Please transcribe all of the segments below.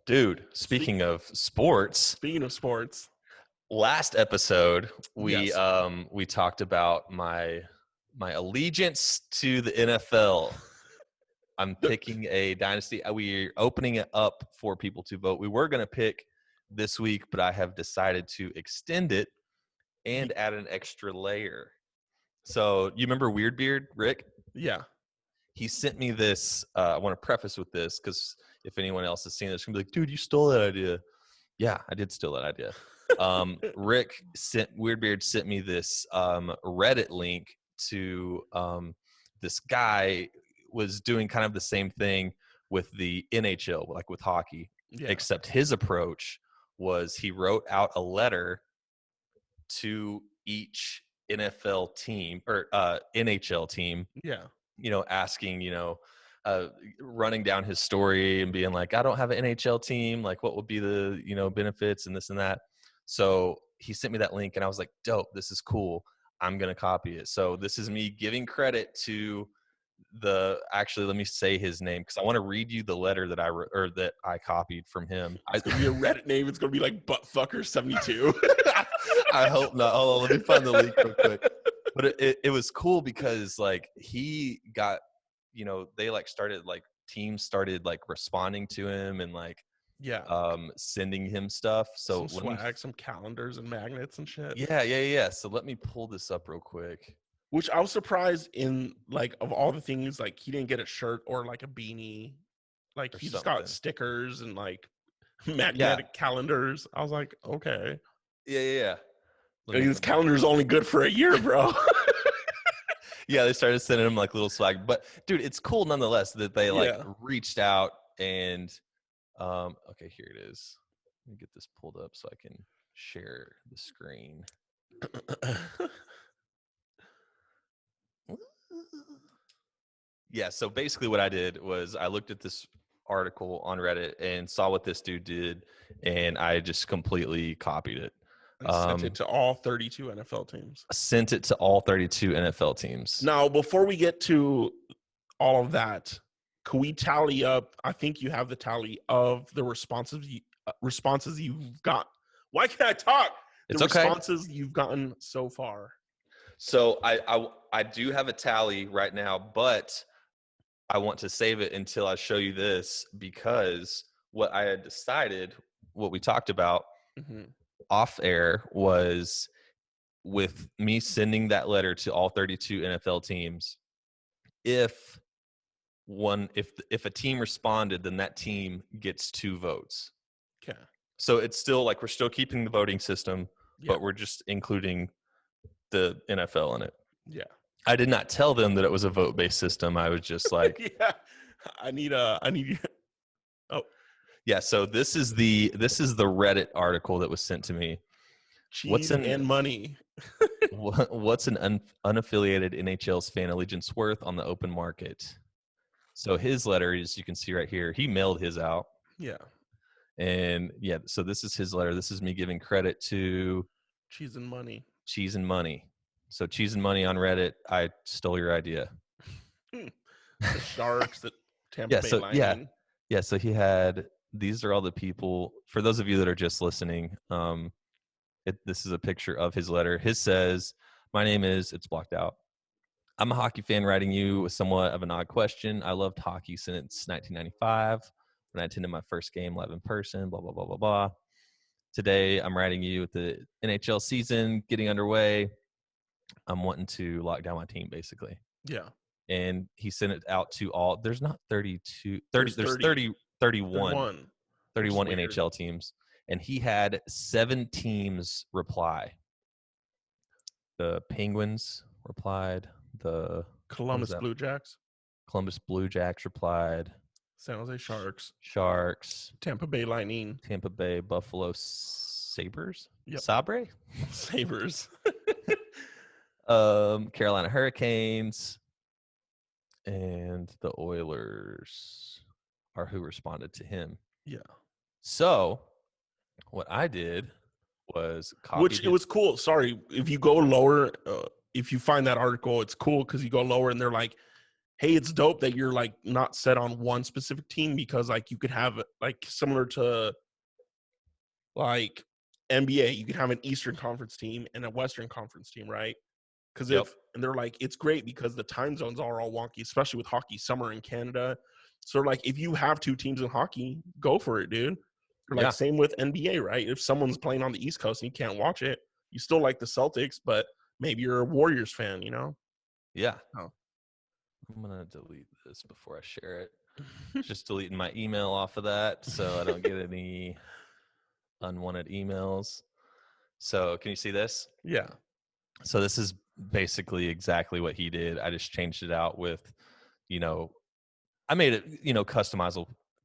Dude, speaking of sports, Speaking of sports, last episode we yes. we talked about my allegiance to the NFL. I'm picking a dynasty. We're opening it up for people to vote. We were going to pick this week, but I have decided to extend it and add an extra layer. So, you remember Weird Beard, Rick? Yeah. He sent me this. I want to preface with this because if anyone else has seen this, going to be like, dude, you stole that idea. Yeah, I did steal that idea. Weirdbeard sent me this Reddit link to this guy was doing kind of the same thing with the NHL, like with hockey, Yeah. except his approach was he wrote out a letter to each NFL team or NHL team, Yeah. asking, running down his story and being like, I don't have an NHL team. Like, what would be the, benefits and this and that. So he sent me that link and I was like, dope, this is cool. I'm going to copy it. So this is me giving credit to actually, let me say his name because I want to read you the letter that I copied from him. It's going to be a Reddit name. It's going to be like Buttfucker72. I hope not. Hold on, let me find the link real quick. But it was cool because like he got, they like started like teams started like responding to him and like sending him stuff. So some swag, some calendars and magnets and shit. Yeah. So let me pull this up real quick. Which I was surprised in, like, of all the things, like he didn't get a shirt or like a beanie. Like he just got stickers and like magnetic calendars. I was like, okay. Yeah. This calendar is only good for a year, bro. Yeah, they started sending him like little swag. But dude, it's cool nonetheless that they like reached out and okay, here it is. Let me get this pulled up so I can share the screen. Yeah, so basically what I did was I looked at this article on Reddit and saw what this dude did, and I just completely copied it. And sent it to all 32 NFL teams. Sent it to all 32 NFL teams. Now, before we get to all of that, can we tally up? I think you have the tally of the responses you've got. Why can't I talk? It's okay. Responses you've gotten so far. So I do have a tally right now, but I want to save it until I show you this because what I had decided, what we talked about off air was with me sending that letter to all 32 NFL teams. If a team responded, then that team gets 2 votes. Okay. So it's still like we're still keeping the voting system, but we're just including the NFL in it. Yeah. I did not tell them that it was a vote-based system. I was just like, I need you. Oh, yeah. So this is the Reddit article that was sent to me. Cheese and money. What's an unaffiliated NHL's fan allegiance worth on the open market? So his letter, as you can see right here, he mailed his out. Yeah. And so this is his letter. This is me giving credit to Cheese and money. Cheese and money. So Cheese and money on Reddit. I stole your idea. The Sharks, the Tampa Bay Lightning. Yeah. So he had. These are all the people. For those of you that are just listening, this is a picture of his letter. His says, "My name is." It's blocked out. I'm a hockey fan writing you with somewhat of an odd question. I loved hockey since 1995 when I attended my first game live in person. Blah blah blah blah blah. Today, I'm writing you with the NHL season getting underway. I'm wanting to lock down my team, basically. Yeah. And he sent it out to all. There's not 32. 30, there's 31 NHL teams. And he had 7 teams reply. The Penguins replied. The Columbus Blue Jackets replied. San Jose Sharks. Tampa Bay Lightning. Tampa Bay Buffalo Sabres. Yep. Sabres. Carolina Hurricanes and the Oilers are who responded to him. Yeah. So what I did was it was cool. Sorry, if you go lower, if you find that article, it's cool because you go lower and they're like, hey, it's dope that you're like not set on one specific team, because like you could have like similar to like NBA, you could have an Eastern Conference team and a Western Conference team, right? Because Yep. and they're like, it's great because the time zones are all wonky, especially with hockey, summer in Canada. So like, if you have two teams in hockey, go for it, dude. Or like Yeah. same with NBA, right? If someone's playing on the East Coast and you can't watch it, you still like the Celtics, but maybe you're a Warriors fan, you know? Yeah. Oh. I'm gonna delete this before I share it. Just deleting my email off of that so I don't get any unwanted emails. So can you see this? Yeah. So this is basically exactly what he did. I just changed it out with, you know, I made it,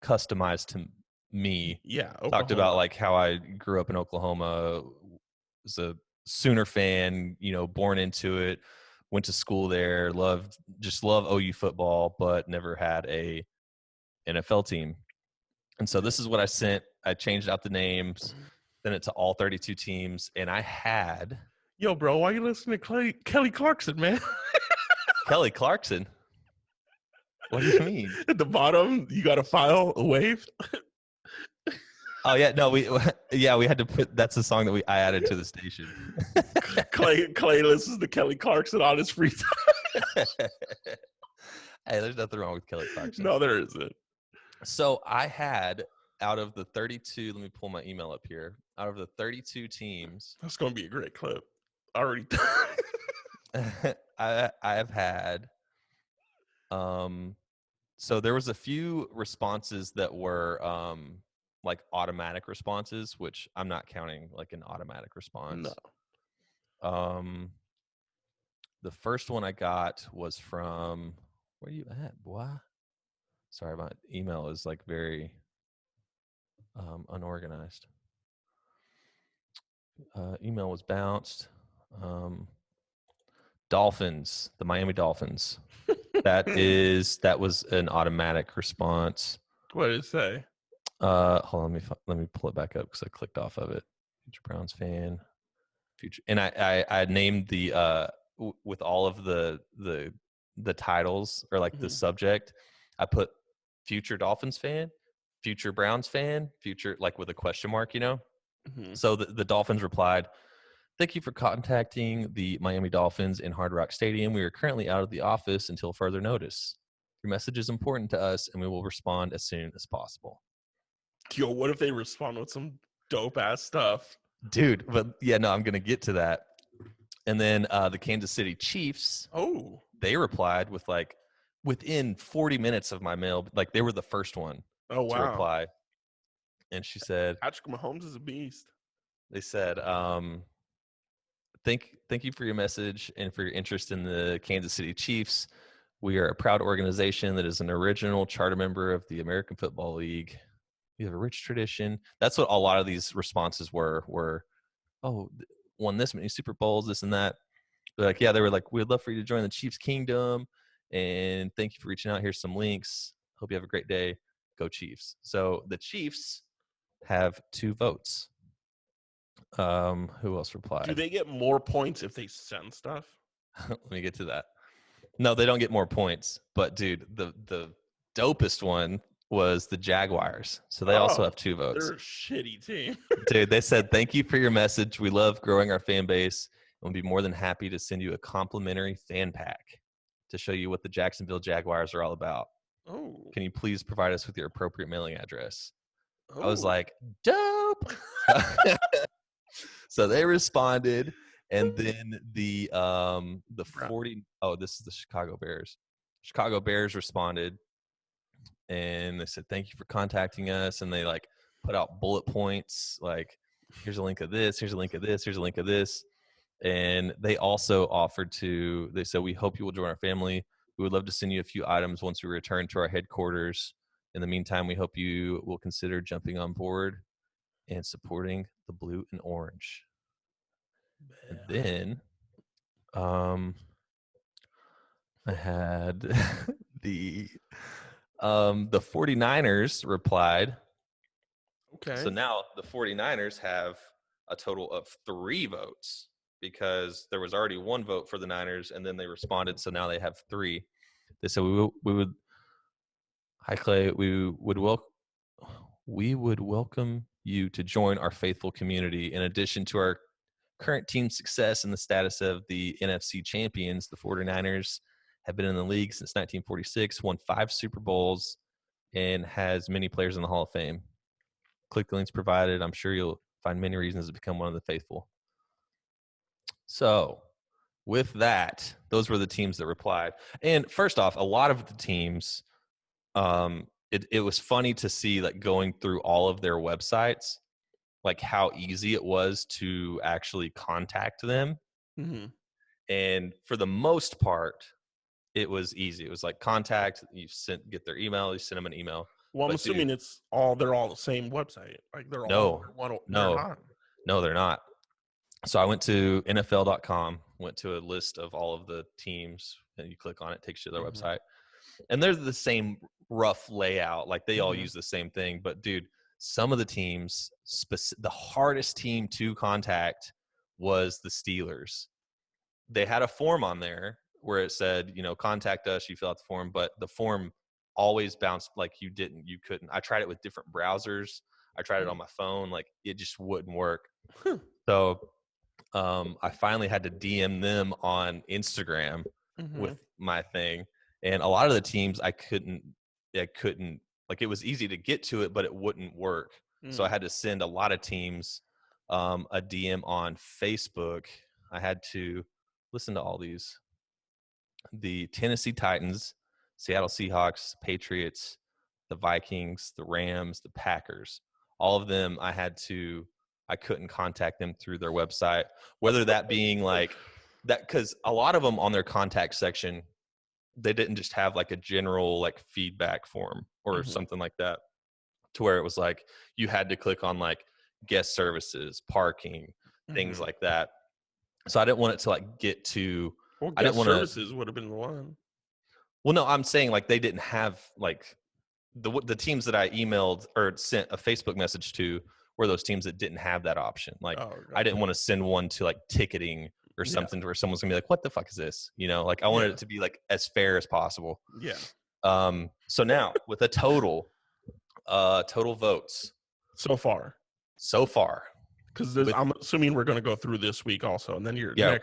customized to me. Yeah. Talked about Oklahoma. like how I grew up in Oklahoma, was a Sooner fan, born into it, went to school there, just love OU football, but never had a NFL team. And so this is what I sent. I changed out the names, sent it to all 32 teams, and I had Yo, bro, why you listening to Kelly Clarkson, man? Kelly Clarkson. What do you mean? At the bottom, you got a file, a wave. Oh yeah, no, we had to put. That's the song that I added to the station. Clay listens to Kelly Clarkson on his free time. Hey, there's nothing wrong with Kelly Clarkson. No, there isn't. So I had, out of the 32, let me pull my email up here. Out of the 32 teams, that's going to be a great clip. Already. I have had. So there was a few responses that were like automatic responses, which I'm not counting like an automatic response. No. The first one I got was from, where you at, boy? Sorry, my email is like very unorganized. Email was bounced. Dolphins, the Miami Dolphins. That was an automatic response. What did it say? Hold on, let me pull it back up because I clicked off of it. Future Browns fan, future, and I named the with all of the titles, or like the subject. I put future Dolphins fan, future Browns fan, future, like with a question mark, So the Dolphins replied, "Thank you for contacting the Miami Dolphins in Hard Rock Stadium. We are currently out of the office until further notice. Your message is important to us, and we will respond as soon as possible." Yo, what if they respond with some dope ass stuff? Dude, but yeah, no, I'm going to get to that. And then the Kansas City Chiefs, they replied with like within 40 minutes of my mail, like they were the first one to reply. And she said, Patrick Mahomes is a beast. They said, thank you for your message and for your interest in the Kansas City Chiefs. We are a proud organization that is an original charter member of the American Football League. We have a rich tradition. That's what a lot of these responses were, oh, won this many Super Bowls, this and that. They're like, yeah, they were like, we'd love for you to join the Chiefs Kingdom. And thank you for reaching out. Here's some links. Hope you have a great day. Go Chiefs. So the Chiefs have 2 votes. Who else replied? Do they get more points if they send stuff? Let me get to that. No, they don't get more points. But dude, the dopest one was the Jaguars. So they also have 2 votes. They're a shitty team. Dude, they said, "Thank you for your message. We love growing our fan base, and we'll be more than happy to send you a complimentary fan pack to show you what the Jacksonville Jaguars are all about. Oh. Can you please provide us with your appropriate mailing address?" Oh. I was like, dope. So they responded, and then the 40, this is the Chicago Bears. Chicago Bears responded, and they said, "Thank you for contacting us," and they like put out bullet points like, here's a link of this, here's a link of this, here's a link of this. And they also offered they said, "We hope you will join our family. We would love to send you a few items once we return to our headquarters. In the meantime, we hope you will consider jumping on board and supporting the blue and orange." And then I had the 49ers replied. Okay. So now the 49ers have a total of 3 votes because there was already 1 vote for the Niners, and then they responded. So now they have 3. They said we would hi Clay, we would welcome you to join our faithful community. In addition to our current team success and the status of the NFC champions, the 49ers have been in the league since 1946, won 5 Super Bowls, and has many players in the Hall of Fame. Click the links provided. I'm sure you'll find many reasons to become one of the faithful. So, with that, those were the teams that replied. And first off, a lot of the teams, it was funny to see, like, going through all of their websites, like how easy it was to actually contact them. Mm-hmm. And for the most part, it was easy. It was like contact, get their email, you send them an email. Well, I'm But dude, assuming they're all the same website. Like they're all no, under one. They're no, not. no, they're not. So I went to NFL.com, went to a list of all of the teams, and you click on it, takes you to their Mm-hmm. website. And they're the same rough layout. Like they all Mm-hmm. use the same thing. But dude, some of the teams, the hardest team to contact was the Steelers. They had a form on there where it said, contact us, you fill out the form, but the form always bounced, like you couldn't. I tried it with different browsers. I tried it on my phone. Like it just wouldn't work. So I finally had to DM them on Instagram Mm-hmm. with my thing. And a lot of the teams I couldn't, like it was easy to get to it, but it wouldn't work. So I had to send a lot of teams a DM on Facebook. I had to listen to all these: the Tennessee Titans, Seattle Seahawks, Patriots, the Vikings, the Rams, the Packers. All of them, I couldn't contact them through their website, whether that being like that, because a lot of them on their contact section, they didn't just have like a general like feedback form or Mm-hmm. something like that, to where it was like you had to click on like guest services, parking, things Mm-hmm. like that. So I didn't want it to like get to, Well, I didn't guest want to, services would have been the one. well, no, I'm saying like they didn't have like the teams that I emailed or sent a Facebook message to were those teams that didn't have that option. Like Oh, I didn't gotcha. want to send one to like ticketing or Yeah. something where someone's gonna be like, what the fuck is this? Like I wanted Yeah. it to be like as fair as possible. Yeah. So now with a total votes So far, so far because with, I'm assuming we're going to go through this week also, and then your yeah,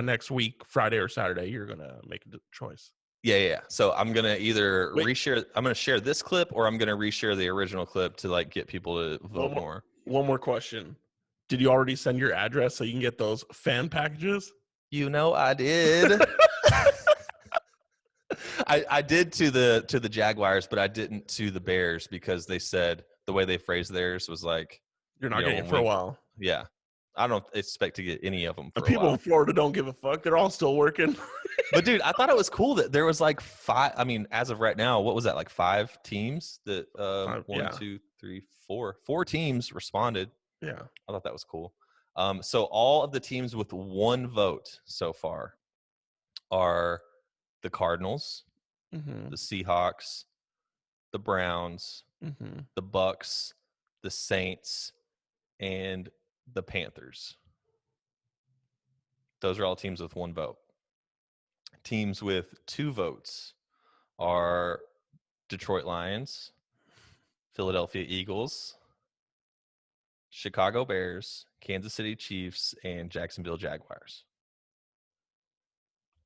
next week, Friday or Saturday, you're going to make a choice. yeah. So I'm gonna either Wait, I'm gonna share this clip, or I'm gonna reshare the original clip to like get people to vote more. one more question. Did you already send your address so you can get those fan packages? I did. I did to the Jaguars, but I didn't to the Bears, because they said the way they phrased theirs was like, You're not getting it when for a while. yeah, I don't expect to get any of them The for a people in while. Florida don't give a fuck. They're all still working. But dude, I thought it was cool that there was like 5. I mean, as of right now, what was that, like 5 teams that one, Yeah. 2, 3, 4 teams responded. Yeah. I thought that was cool. So all of the teams with 1 vote so far are the Cardinals, Mm-hmm. the Seahawks, the Browns, Mm-hmm. the Bucks, the Saints, and the Panthers. Those are all teams with 1 vote. Teams with 2 votes are Detroit Lions, Philadelphia Eagles, Chicago Bears, Kansas City Chiefs, and Jacksonville Jaguars.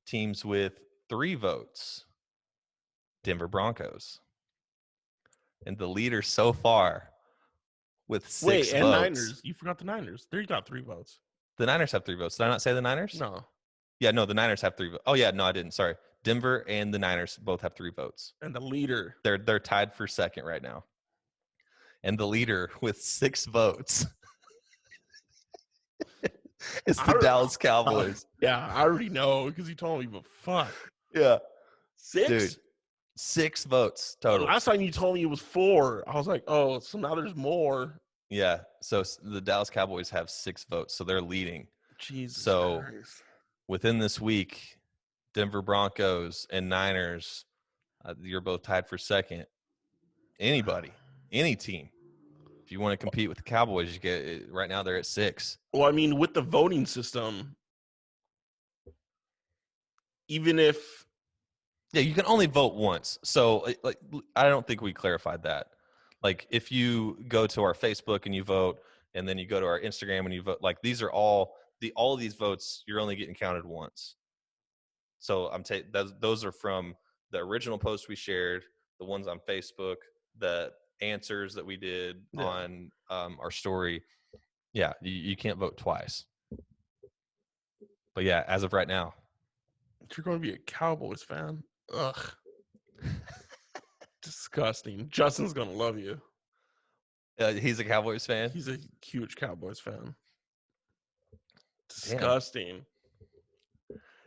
Teams with 3 votes, Denver Broncos. And the leader so far with 6 Wait, and votes. Niners. You forgot the Niners. They got 3 votes. The Niners have 3 votes. Did I not say the Niners? No. Yeah, no, the Niners have 3 votes. Oh yeah, no, I didn't. Sorry. Denver and the Niners both have 3 votes. And the leader. They're tied for second right now. And the leader with 6 votes is the Dallas Cowboys. Yeah, I already know because you told me, but fuck. Yeah. 6? Dude, 6 votes total. Last time you told me it was 4. I was like, oh, so now there's more. Yeah. So the Dallas Cowboys have 6 votes, so they're leading. Jesus So Christ. within this week, Denver Broncos and Niners, you're both tied for second. Anybody, any team, if you want to compete with the Cowboys, you get right now they're at 6. Well, I mean, with the voting system, even if Yeah, you can only vote once. So, like, I don't think we clarified that. Like, if you go to our Facebook and you vote, and then you go to our Instagram and you vote, like, these are all of these votes. You're only getting counted once. So I'm taking those are from the original post we shared, the ones on Facebook, the answers that we did Yeah. on our story. Yeah, you can't vote twice. But yeah, as of right now, You're going to be a Cowboys fan. Ugh. Disgusting. Justin's going to love you. he's a Cowboys fan. He's a huge Cowboys fan. Damn, Disgusting.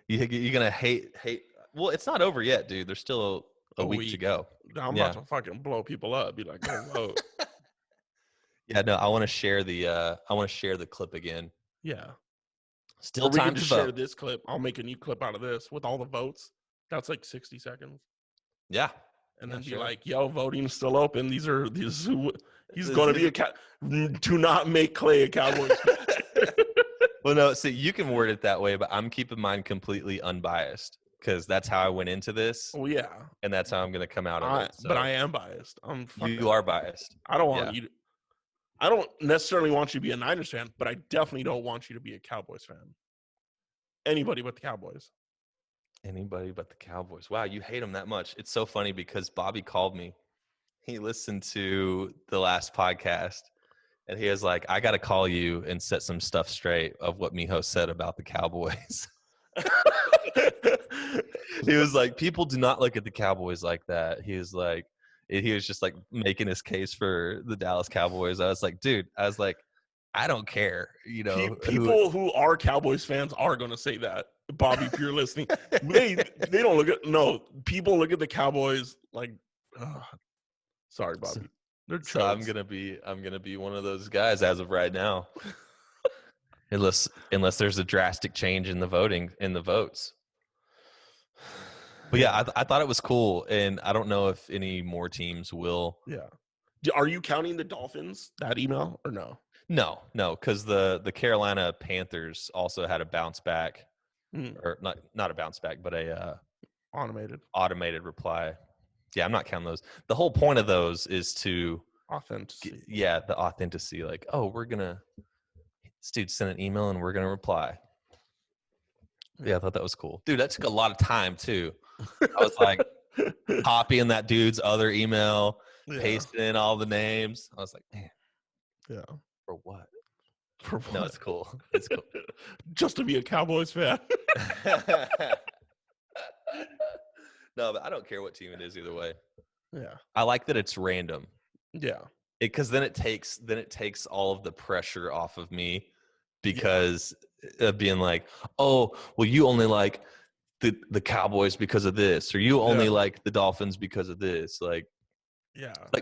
you're gonna hate. Well, it's not over yet, dude. There's still a A week to week. go. I'm about Yeah, to fucking blow people up. Be like, go vote. yeah. No, I want to share the clip again. Yeah. Still Or we time could to just share vote. this clip. I'll make a new clip out of this with all the votes. That's like 60 seconds. Yeah, And yeah, then be sure. like, yo, voting's still open. These he's This going to be is- a cat. Do not make Clay a Cowboys fan. Well, no, see, you can word it that way, but I'm keeping mine completely unbiased because that's how I went into this, Oh, yeah. and that's how I'm going to come out of it. But So I am biased. Fuck you that. are biased. I don't want Yeah. you to, I don't necessarily want you to be a Niners fan, but I definitely don't want you to be a Cowboys fan. Anybody but the Cowboys. Anybody but the Cowboys. Wow, you hate them that much. It's so funny because Bobby called me. He listened to the last podcast, and he was like, I got to call you and set some stuff straight of what Mijo said about the Cowboys. He was like, people do not look at the Cowboys like that. He was just like making his case for the Dallas Cowboys. I was like, dude, I don't care, who. People who are Cowboys fans are going to say that. Bobby, if you're listening, they don't look at people look at the Cowboys like, sorry, So, Bobby, they're so I'm chodes. gonna be one of those guys as of right now, unless there's a drastic change in the votes. But yeah, I thought it was cool, and I don't know if any more teams will. Yeah. Are you counting the Dolphins that email or no? No, because the Carolina Panthers also had a bounce back, or not a bounce back, but a automated reply. Yeah, I'm not counting those. The whole point of those is to Authenticity. the authenticity. Like, oh, this dude sent an email and we're gonna reply. Yeah, I thought that was cool, dude. That took a lot of time too. I was like copying that dude's other email, pasting in all the names. I was like, man, yeah. for what? For what? No, it's cool. It's cool. Just to be a Cowboys fan. No, but I don't care what team it is either way. Yeah. I like that it's random. Yeah. Because then it takes all of the pressure off of me because of being like, oh, well, you only like the Cowboys because of this, or you only like the Dolphins because of this. Like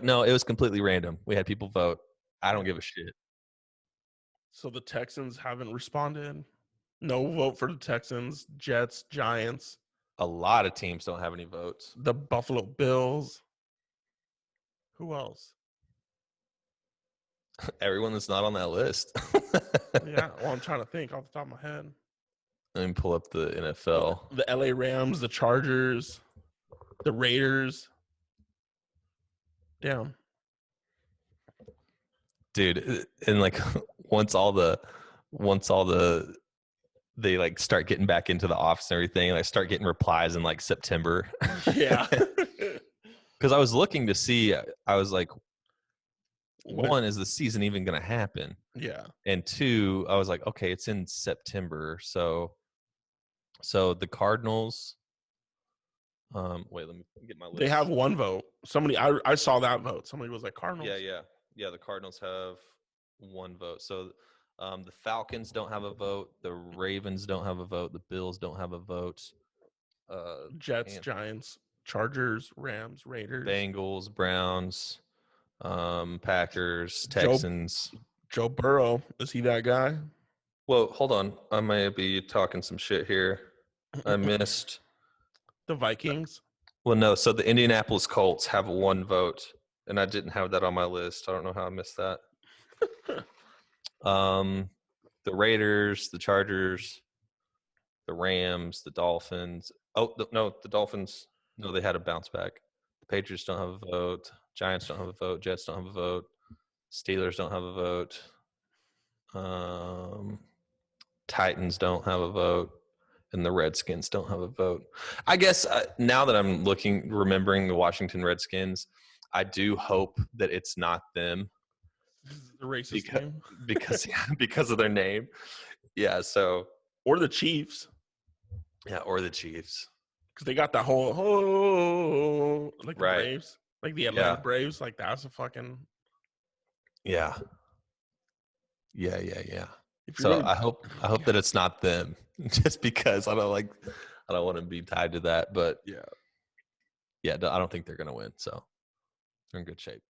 no, it was completely random. We had people vote. I don't give a shit. So the Texans haven't responded. No vote for the Texans, Jets, Giants. A lot of teams don't have any votes. The Buffalo Bills. Who else? Everyone that's not on that list. Yeah, well, I'm trying to think off the top of my head. Let me pull up the NFL. The LA Rams, the Chargers, the Raiders. Damn. Dude, and like once all the they like start getting back into the office and everything, and I start getting replies in like September. Yeah. Because I was looking to see, I was like, one, is the season even going to happen? Yeah. And two, I was like, okay, it's in September. So the Cardinals, wait, let me get my list. They have one vote. Somebody, I saw that vote. Somebody was like, Cardinals. Yeah, the Cardinals have one vote. So the Falcons don't have a vote. The Ravens don't have a vote. The Bills don't have a vote. Jets, Giants, Chargers, Rams, Raiders, Bengals, Browns, Packers, Texans. Joe Burrow, is he that guy? Well, hold on. I may be talking some shit here. I missed the Vikings. Well, no. So the Indianapolis Colts have one vote, and I didn't have that on my list. I don't know how I missed that. The Raiders, the Chargers, the Rams, the Dolphins. Oh, no, the Dolphins. No, they had a bounce back. The Patriots don't have a vote. Giants don't have a vote. Jets don't have a vote. Steelers don't have a vote. Um, Titans don't have a vote. And the Redskins don't have a vote. I guess now that I'm remembering the Washington Redskins, I do hope that it's not them The racist because team. because of their name. Yeah. So Or the Chiefs. yeah, or the Chiefs. Because they got that whole, oh, like the Right. Braves. Like the Atlanta Yeah. Braves. Like that's a fucking. Yeah. Yeah. If you're So gonna, I hope that it's not them, just because I don't want to be tied to that. But yeah. yeah, I don't think they're gonna win. So they're in good shape.